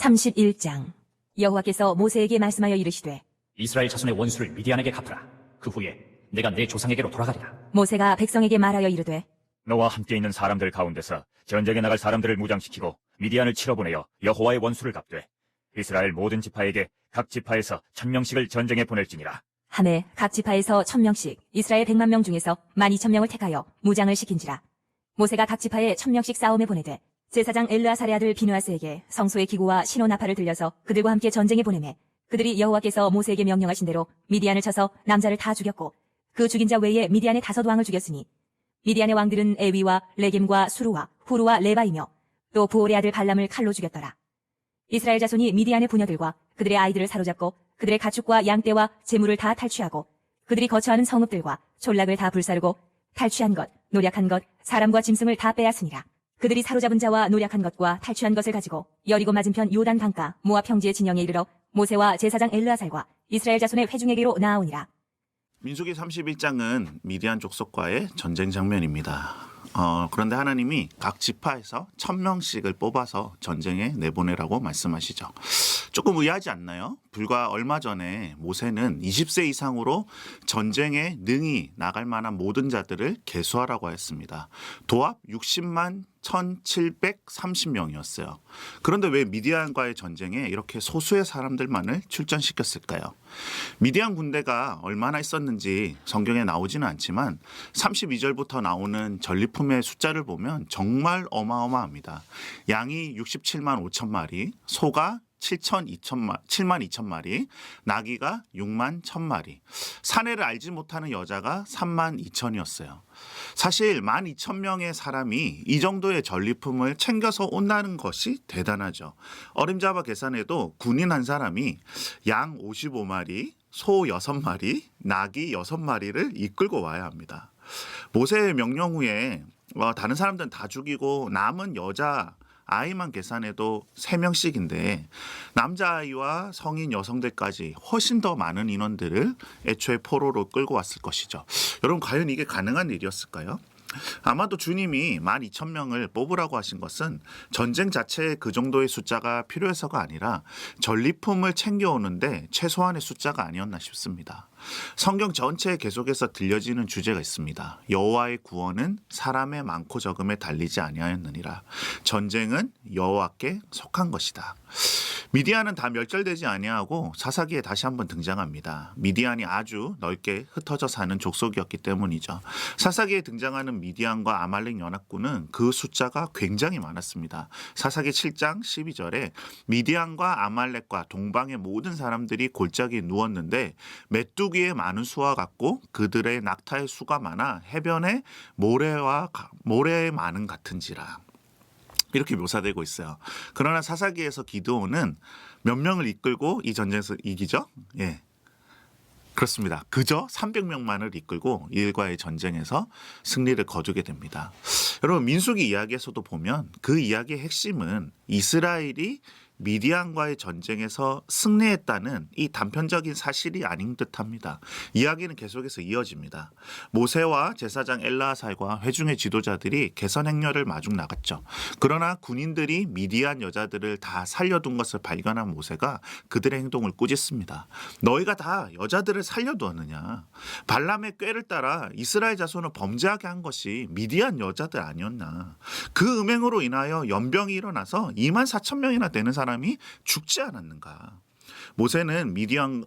31장 여호와께서 모세에게 말씀하여 이르시되 이스라엘 자손의 원수를 미디안에게 갚으라. 그 후에 내가 내 조상에게로 돌아가리라. 모세가 백성에게 말하여 이르되 너와 함께 있는 사람들 가운데서 전쟁에 나갈 사람들을 무장시키고 미디안을 치러보내어 여호와의 원수를 갚되 이스라엘 모든 지파에게 각 지파에서 1000명씩을 전쟁에 보낼지니라. 하매 각 지파에서 1000명씩 이스라엘 100만 명 중에서 12,000명을 택하여 무장을 시킨지라. 모세가 각 지파에 1000명씩 싸움에 보내되 제사장 엘르아살의 아들 비누아스에게 성소의 기구와 신호 나팔을 들려서 그들과 함께 전쟁에 보내매 그들이 여호와께서 모세에게 명령하신 대로 미디안을 쳐서 남자를 다 죽였고 그 죽인 자 외에 미디안의 5 왕을 죽였으니 미디안의 왕들은 에위와 레겜과 수루와 후루와 레바이며 또 부올의 아들 발람을 칼로 죽였더라. 이스라엘 자손이 미디안의 부녀들과 그들의 아이들을 사로잡고 그들의 가축과 양떼와 재물을 다 탈취하고 그들이 거처하는 성읍들과 촌락을 다 불사르고 탈취한 것, 노략한 것, 사람과 짐승을 다 빼앗으니라. 그들이 사로잡은 자와 노략한 것과 탈취한 것을 가지고 여리고 맞은편 요단 강가 모압 평지의 진영에 이르러 모세와 제사장 엘르아살과 이스라엘 자손의 회중에게로 나아오니라. 민수기 31장은 미디안 족속과의 전쟁 장면입니다. 그런데 하나님이 각 지파에서 1000명씩을 뽑아서 전쟁에 내보내라고 말씀하시죠. 조금 의아하지 않나요? 불과 얼마 전에 모세는 20세 이상으로 전쟁에 능히 나갈 만한 모든 자들을 계수하라고 했습니다. 도합 60만 1730명이었어요. 그런데 왜 미디안과의 전쟁에 이렇게 소수의 사람들만을 출전시켰을까요? 미디안 군대가 얼마나 있었는지 성경에 나오지는 않지만 32절부터 나오는 전리품의 숫자를 보면 정말 어마어마합니다. 양이 67만 5천 마리, 소가 7만 2천 마리, 나귀가 6만 1천 마리, 사내를 알지 못하는 여자가 3만 2천이었어요. 사실 12,000명의 사람이 이 정도의 전리품을 챙겨서 온다는 것이 대단하죠. 어림잡아 계산해도 군인 한 사람이 양 55마리, 소 6마리, 나귀 6마리를 이끌고 와야 합니다. 모세의 명령 후에 다른 사람들은 다 죽이고 남은 여자 아이만 계산해도 3명씩인데 남자아이와 성인 여성들까지 훨씬 더 많은 인원들을 애초에 포로로 끌고 왔을 것이죠. 여러분 과연 이게 가능한 일이었을까요? 아마도 주님이 12,000명을 뽑으라고 하신 것은 전쟁 자체에 그 정도의 숫자가 필요해서가 아니라 전리품을 챙겨오는데 최소한의 숫자가 아니었나 싶습니다. 성경 전체에 계속해서 들려지는 주제가 있습니다. 여호와의 구원은 사람의 많고 적음에 달리지 아니하였느니라. 전쟁은 여호와께 속한 것이다. 미디안은 다 멸절되지 아니하고 사사기에 다시 한번 등장합니다. 미디안이 아주 넓게 흩어져 사는 족속이었기 때문이죠. 사사기에 등장하는 미디안과 아말렉 연합군은 그 숫자가 굉장히 많았습니다. 사사기 7장 12절에 미디안과 아말렉과 동방의 모든 사람들이 골짜기에 누웠는데 메뚜기의 많은 수와 같고 그들의 낙타의 수가 많아 해변에 모래의 많은 같은지라. 이렇게 묘사되고 있어요. 그러나 사사기에서 기드온은 몇 명을 이끌고 이 전쟁에서 이기죠? 예. 그렇습니다. 그저 300명만을 이끌고 일과의 전쟁에서 승리를 거두게 됩니다. 여러분 민수기 이야기에서도 보면 그 이야기의 핵심은 이스라엘이 미디안과의 전쟁에서 승리했다는 이 단편적인 사실이 아닌 듯합니다. 이야기는 계속해서 이어집니다. 모세와 제사장 엘르아살과 회중의 지도자들이 개선 행렬을 마중 나갔죠. 그러나 군인들이 미디안 여자들을 다 살려둔 것을 발견한 모세가 그들의 행동을 꾸짖습니다. 너희가 다 여자들을 살려두었느냐? 발람의 꾀를 따라 이스라엘 자손을 범죄하게 한 것이 미디안 여자들 아니었나? 그 음행으로 인하여 연병이 일어나서 24,000명이나 되는 사람이 죽지 않았는가? 모세는 미디안의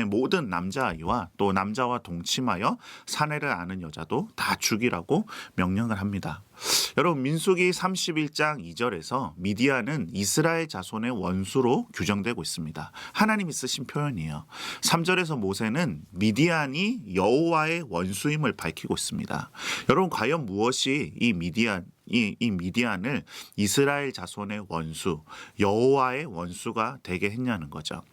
모든 남자아이와 또 남자와 동침하여 사내를 아는 여자도 다 죽이라고 명령을 합니다. 여러분 민수기 31장 2절에서 미디안은 이스라엘 자손의 원수로 규정되고 있습니다. 하나님이 쓰신 표현이에요. 3절에서 모세는 미디안이 여호와의 원수임을 밝히고 있습니다. 여러분 과연 무엇이 이 미디안을 이스라엘 자손의 원수, 여호와의 원수가 되게 했냐는 거죠.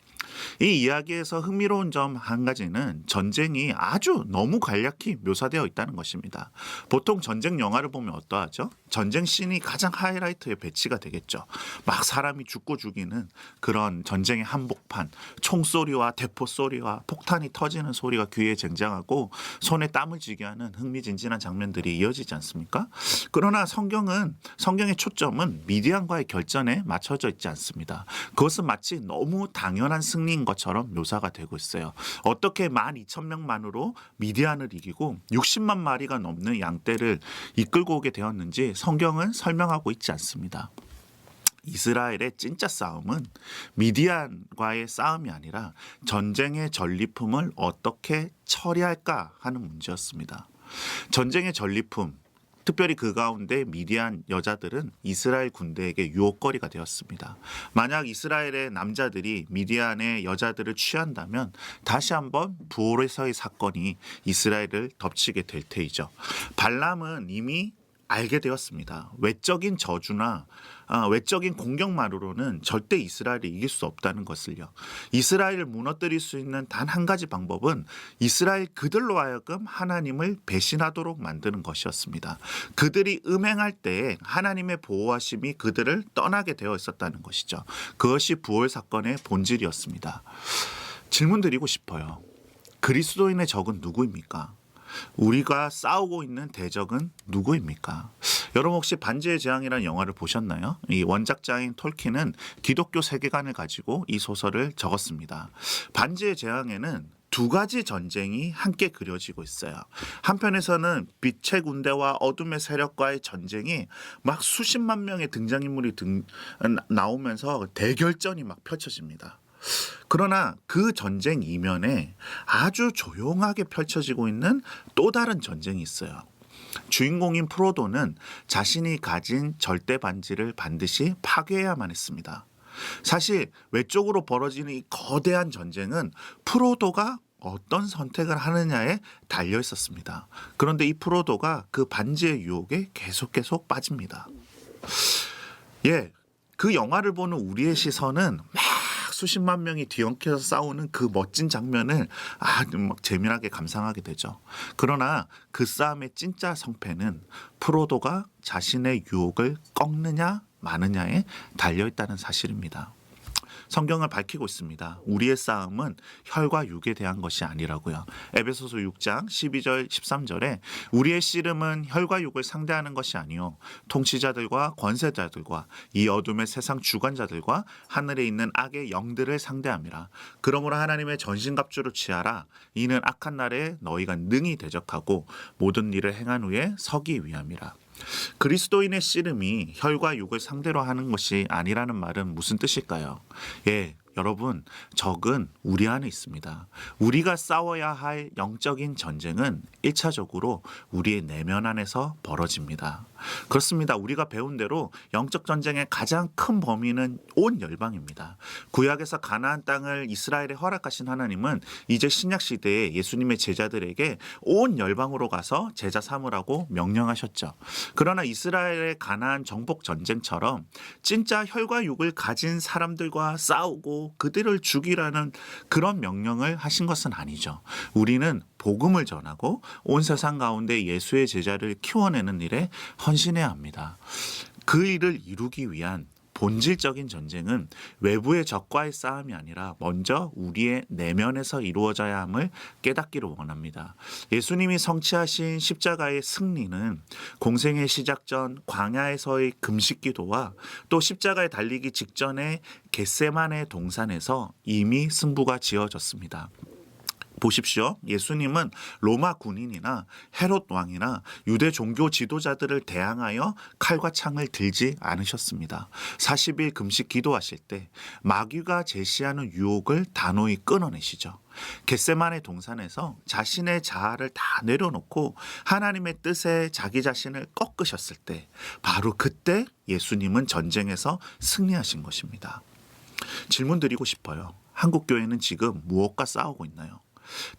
이 이야기에서 흥미로운 점 한 가지는 전쟁이 아주 너무 간략히 묘사되어 있다는 것입니다. 보통 전쟁 영화를 보면 어떠하죠? 전쟁 씬이 가장 하이라이트에 배치가 되겠죠. 막 사람이 죽고 죽이는 그런 전쟁의 한복판, 총소리와 대포 소리와 폭탄이 터지는 소리가 귀에 쟁장하고 손에 땀을 쥐게 하는 흥미진진한 장면들이 이어지지 않습니까? 그러나 성경의 초점은 미디안과의 결전에 맞춰져 있지 않습니다. 그것은 마치 너무 당연한 승리인 것처럼 묘사가 되고 있어요. 어떻게 12,000명만으로 미디안을 이기고 60만 마리가 넘는 양떼를 이끌고 오게 되었는지 성경은 설명하고 있지 않습니다. 이스라엘의 진짜 싸움은 미디안과의 싸움이 아니라 전쟁의 전리품을 어떻게 처리할까 하는 문제였습니다. 전쟁의 전리품, 특별히 그 가운데 미디안 여자들은 이스라엘 군대에게 유혹거리가 되었습니다. 만약 이스라엘의 남자들이 미디안의 여자들을 취한다면 다시 한번 부올에서의 사건이 이스라엘을 덮치게 될 테이죠. 발람은 이미 알게 되었습니다. 외적인 저주나 외적인 공격만으로는 절대 이스라엘을 이길 수 없다는 것을요. 이스라엘을 무너뜨릴 수 있는 단 한 가지 방법은 이스라엘 그들로 하여금 하나님을 배신하도록 만드는 것이었습니다. 그들이 음행할 때에 하나님의 보호하심이 그들을 떠나게 되어 있었다는 것이죠. 그것이 부올 사건의 본질이었습니다. 질문 드리고 싶어요. 그리스도인의 적은 누구입니까? 우리가 싸우고 있는 대적은 누구입니까? 여러분 혹시 반지의 제왕이라는 영화를 보셨나요? 이 원작자인 톨킨은 기독교 세계관을 가지고 이 소설을 적었습니다. 반지의 제왕에는 두 가지 전쟁이 함께 그려지고 있어요. 한편에서는 빛의 군대와 어둠의 세력과의 전쟁이 막 수십만 명의 등장인물이 나오면서 대결전이 막 펼쳐집니다. 그러나 그 전쟁 이면에 아주 조용하게 펼쳐지고 있는 또 다른 전쟁이 있어요. 주인공인 프로도는 자신이 가진 절대 반지를 반드시 파괴해야만 했습니다. 사실 외적으로 벌어지는 이 거대한 전쟁은 프로도가 어떤 선택을 하느냐에 달려 있었습니다. 그런데 이 프로도가 그 반지의 유혹에 계속 빠집니다. 그 영화를 보는 우리의 시선은 막 수십만 명이 뒤엉켜서 싸우는 그 멋진 장면을 막 재미나게 감상하게 되죠. 그러나 그 싸움의 진짜 성패는 프로도가 자신의 유혹을 꺾느냐 마느냐에 달려있다는 사실입니다. 성경을 밝히고 있습니다. 우리의 싸움은 혈과 육에 대한 것이 아니라고요. 에베소서 6장 12절 13절에 우리의 씨름은 혈과 육을 상대하는 것이 아니요 통치자들과 권세자들과 이 어둠의 세상 주관자들과 하늘에 있는 악의 영들을 상대함이라. 그러므로 하나님의 전신갑주를 취하라. 이는 악한 날에 너희가 능히 대적하고 모든 일을 행한 후에 서기 위함이라. 그리스도인의 씨름이 혈과 육을 상대로 하는 것이 아니라는 말은 무슨 뜻일까요? 여러분, 적은 우리 안에 있습니다. 우리가 싸워야 할 영적인 전쟁은 1차적으로 우리의 내면 안에서 벌어집니다. 그렇습니다. 우리가 배운 대로 영적 전쟁의 가장 큰 범위는 온 열방입니다. 구약에서 가나안 땅을 이스라엘에 허락하신 하나님은 이제 신약 시대에 예수님의 제자들에게 온 열방으로 가서 제자 삼으라고 명령하셨죠. 그러나 이스라엘의 가나안 정복 전쟁처럼 진짜 혈과 육을 가진 사람들과 싸우고 그들을 죽이라는 그런 명령을 하신 것은 아니죠. 우리는 복음을 전하고 온 세상 가운데 예수의 제자를 키워내는 일에 헌신해야 합니다. 그 일을 이루기 위한 본질적인 전쟁은 외부의 적과의 싸움이 아니라 먼저 우리의 내면에서 이루어져야 함을 깨닫기를 원합니다. 예수님이 성취하신 십자가의 승리는 공생의 시작 전 광야에서의 금식기도와 또 십자가에 달리기 직전의 겟세마네 동산에서 이미 승부가 지어졌습니다. 보십시오. 예수님은 로마 군인이나 헤롯 왕이나 유대 종교 지도자들을 대항하여 칼과 창을 들지 않으셨습니다. 40일 금식 기도하실 때 마귀가 제시하는 유혹을 단호히 끊어내시죠. 겟세마네 동산에서 자신의 자아를 다 내려놓고 하나님의 뜻에 자기 자신을 꺾으셨을 때 바로 그때 예수님은 전쟁에서 승리하신 것입니다. 질문 드리고 싶어요. 한국 교회는 지금 무엇과 싸우고 있나요?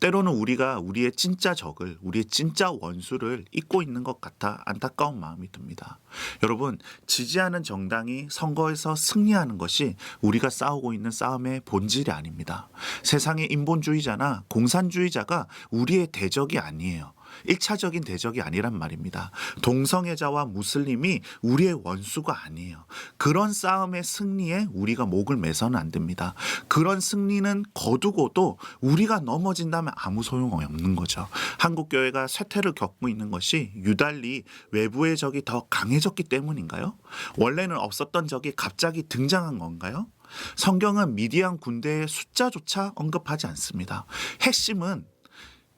때로는 우리가 우리의 진짜 적을, 우리의 진짜 원수를 잊고 있는 것 같아 안타까운 마음이 듭니다. 여러분, 지지하는 정당이 선거에서 승리하는 것이 우리가 싸우고 있는 싸움의 본질이 아닙니다. 세상의 인본주의자나 공산주의자가 우리의 대적이 아니에요. 1차적인 대적이 아니란 말입니다. 동성애자와 무슬림이 우리의 원수가 아니에요. 그런 싸움의 승리에 우리가 목을 매서는 안 됩니다. 그런 승리는 거두고도 우리가 넘어진다면 아무 소용없는 거죠. 한국교회가 쇠퇴를 겪고 있는 것이 유달리 외부의 적이 더 강해졌기 때문인가요? 원래는 없었던 적이 갑자기 등장한 건가요? 성경은 미디안 군대의 숫자조차 언급하지 않습니다. 핵심은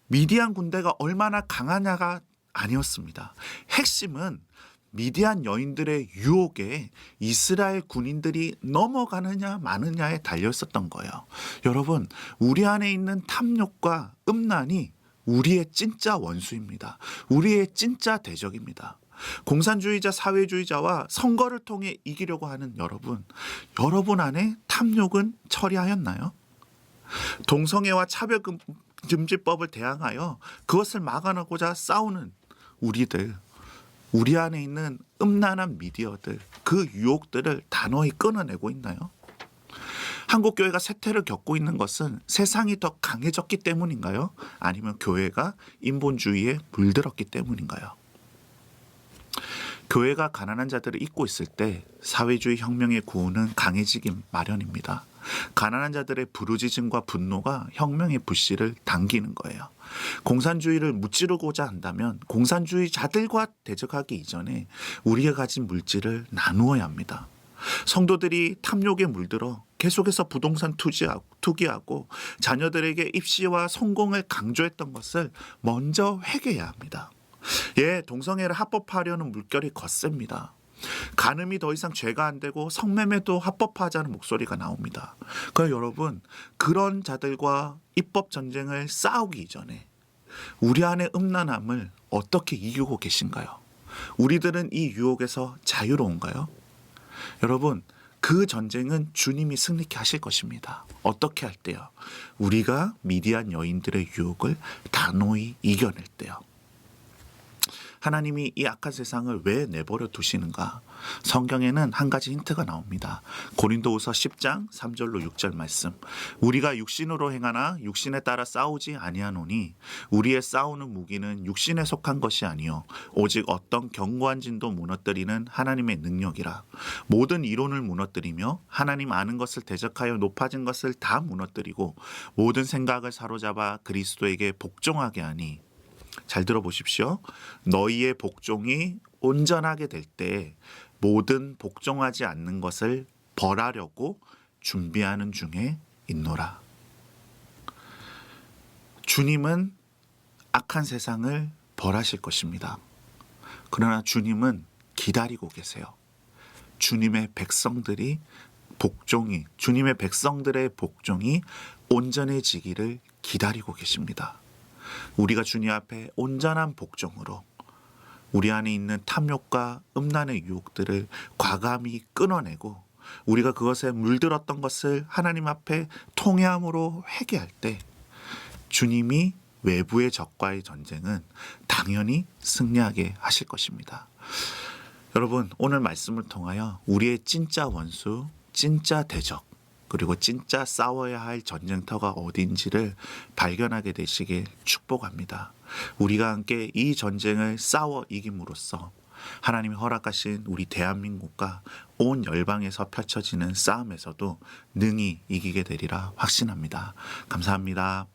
미디안 군대가 얼마나 강하냐가 아니었습니다. 핵심은 미디안 여인들의 유혹에 이스라엘 군인들이 넘어가느냐 마느냐에 달려 있었던 거예요. 여러분, 우리 안에 있는 탐욕과 음란이 우리의 진짜 원수입니다. 우리의 진짜 대적입니다. 공산주의자, 사회주의자와 선거를 통해 이기려고 하는 여러분 안에 탐욕은 처리하였나요? 동성애와 차별금지법을 대항하여 그것을 막아내고자 싸우는 우리 안에 있는 음란한 미디어들, 그 유혹들을 단호히 끊어내고 있나요? 한국교회가 쇠퇴를 겪고 있는 것은 세상이 더 강해졌기 때문인가요? 아니면 교회가 인본주의에 물들었기 때문인가요? 교회가 가난한 자들을 잇고 있을 때 사회주의 혁명의 구호는 강해지기 마련입니다. 가난한 자들의 부르짖음과 분노가 혁명의 불씨를 당기는 거예요. 공산주의를 무찌르고자 한다면 공산주의자들과 대적하기 이전에 우리가 가진 물질을 나누어야 합니다. 성도들이 탐욕에 물들어 계속해서 부동산 투기하고 자녀들에게 입시와 성공을 강조했던 것을 먼저 회개해야 합니다. 동성애를 합법화하려는 물결이 거셉니다. 간음이 더 이상 죄가 안 되고 성매매도 합법화하자는 목소리가 나옵니다. 그러니까 여러분, 그런 자들과 입법 전쟁을 싸우기 이전에 우리 안의 음란함을 어떻게 이기고 계신가요? 우리들은 이 유혹에서 자유로운가요? 여러분, 그 전쟁은 주님이 승리케 하실 것입니다. 어떻게 할 때요? 우리가 미디안 여인들의 유혹을 단호히 이겨낼 때요. 하나님이 이 악한 세상을 왜 내버려 두시는가? 성경에는 한 가지 힌트가 나옵니다. 고린도후서 10장 3절로 6절 말씀. 우리가 육신으로 행하나 육신에 따라 싸우지 아니하노니 우리의 싸우는 무기는 육신에 속한 것이 아니요 오직 어떤 견고한 진도 무너뜨리는 하나님의 능력이라. 모든 이론을 무너뜨리며 하나님 아는 것을 대적하여 높아진 것을 다 무너뜨리고 모든 생각을 사로잡아 그리스도에게 복종하게 하니. 잘 들어보십시오. 너희의 복종이 온전하게 될 때 모든 복종하지 않는 것을 벌하려고 준비하는 중에 있노라. 주님은 악한 세상을 벌하실 것입니다. 그러나 주님은 기다리고 계세요. 주님의 백성들의 복종이 온전해지기를 기다리고 계십니다. 우리가 주님 앞에 온전한 복종으로 우리 안에 있는 탐욕과 음란의 유혹들을 과감히 끊어내고 우리가 그것에 물들었던 것을 하나님 앞에 통회함으로 회개할 때 주님이 외부의 적과의 전쟁은 당연히 승리하게 하실 것입니다. 여러분, 오늘 말씀을 통하여 우리의 진짜 원수, 진짜 대적, 그리고 진짜 싸워야 할 전쟁터가 어딘지를 발견하게 되시길 축복합니다. 우리가 함께 이 전쟁을 싸워 이김으로써 하나님이 허락하신 우리 대한민국과 온 열방에서 펼쳐지는 싸움에서도 능히 이기게 되리라 확신합니다. 감사합니다.